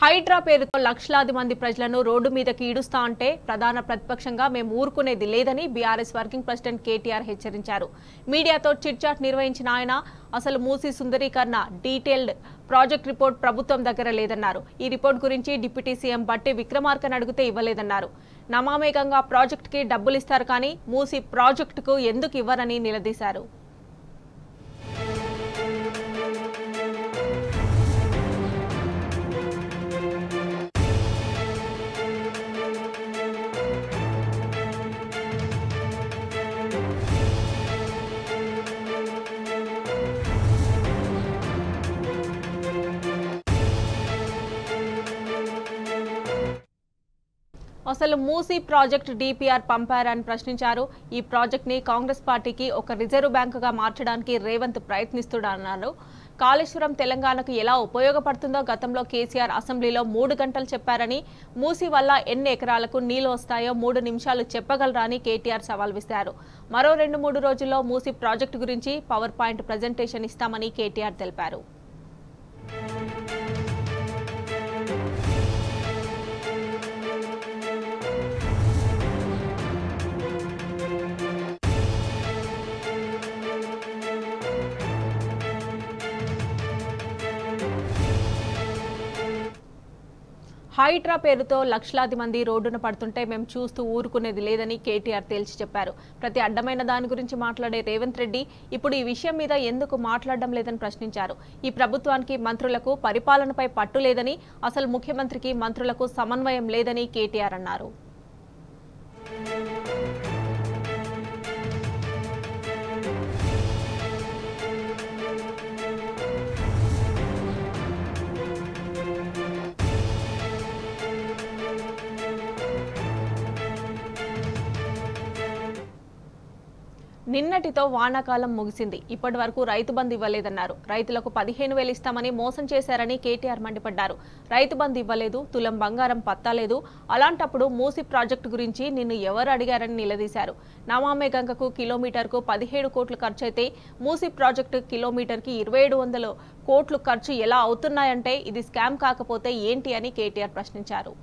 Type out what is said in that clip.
హైడ్రా పేరుతో లక్షలాది మంది ప్రజలను రోడ్డు మీదకి ఈడుస్తా అంటే ప్రధాన ప్రతిపక్షంగా మేము ఊరుకునేది లేదని బీఆర్ఎస్ వర్కింగ్ ప్రెసిడెంట్ కేటీఆర్ హెచ్చరించారు. మీడియాతో చిట్ చాట్ నిర్వహించిన ఆయన అసలు మూసీ సుందరీకరణ డీటెయిల్డ్ ప్రాజెక్ట్ రిపోర్ట్ ప్రభుత్వం దగ్గర లేదన్నారు. ఈ రిపోర్ట్ గురించి డిప్యూటీ సీఎం బట్టి విక్రమార్కను అడిగితే ఇవ్వలేదన్నారు. నమామి గంగా ప్రాజెక్టుకి డబ్బులు ఇస్తారు కానీ మూసీ ప్రాజెక్టుకు ఎందుకు ఇవ్వరని నిలదీశారు. అసలు మూసీ ప్రాజెక్ట్ డీపీఆర్ పంపారని ప్రశ్నించారు. ఈ ప్రాజెక్ట్ ని కాంగ్రెస్ పార్టీకి ఒక రిజర్వ్ బ్యాంకుగా మార్చడానికి రేవంత్ ప్రయత్నిస్తున్నారన్నారు. కాళేశ్వరం తెలంగాణకు ఎలా ఉపయోగపడుతుందో గతంలో కేసీఆర్ అసెంబ్లీలో 3 గంటలు చెప్పారని, మూసీ వల్ల ఎన్ని ఎకరాలకు నీళ్లు వస్తాయో 3 నిమిషాలు చెప్పగలరా అని కేటీఆర్ సవాల్ విసిరారు. మరో 2-3 రోజుల్లో మూసీ ప్రాజెక్టు గురించి పవర్ పాయింట్ ప్రజెంటేషన్ ఇస్తామని కేటీఆర్ తెలిపారు. హైడ్రా పేరుతో లక్షలాది మంది రోడ్డున పడుతుంటే మేము చూస్తూ ఊరుకునేది లేదని కేటీఆర్ తేల్చి చెప్పారు. ప్రతి అడ్డమైన దాని గురించి మాట్లాడే రేవంత్ రెడ్డి ఇప్పుడు ఈ విషయం మీద ఎందుకు మాట్లాడడం లేదని ప్రశ్నించారు. ఈ ప్రభుత్వానికి మంత్రులకు పరిపాలనపై పట్టు లేదని, అసలు ముఖ్యమంత్రికి మంత్రులకు సమన్వయం లేదని కేటీఆర్ అన్నారు. నిన్నటితో వానాకాలం ముగిసింది. ఇప్పటి వరకు రైతు బంధు ఇవ్వలేదన్నారు. రైతులకు 15,000 ఇస్తామని మోసం చేశారని కేటీఆర్ మండిపడ్డారు. రైతు బంధు ఇవ్వలేదు, తులం బంగారం పత్తాలేదు, అలాంటప్పుడు మూసీ ప్రాజెక్టు గురించి నిన్ను ఎవరు అడిగారని నిలదీశారు. నమామి గంగకు కిలోమీటర్కు 17 కోట్లు ఖర్చయితే మూసీ ప్రాజెక్టు కిలోమీటర్కి 2700 కోట్లు ఖర్చు ఎలా అవుతున్నాయంటే ఇది స్కామ్ కాకపోతే ఏంటి అని కేటీఆర్ ప్రశ్నించారు.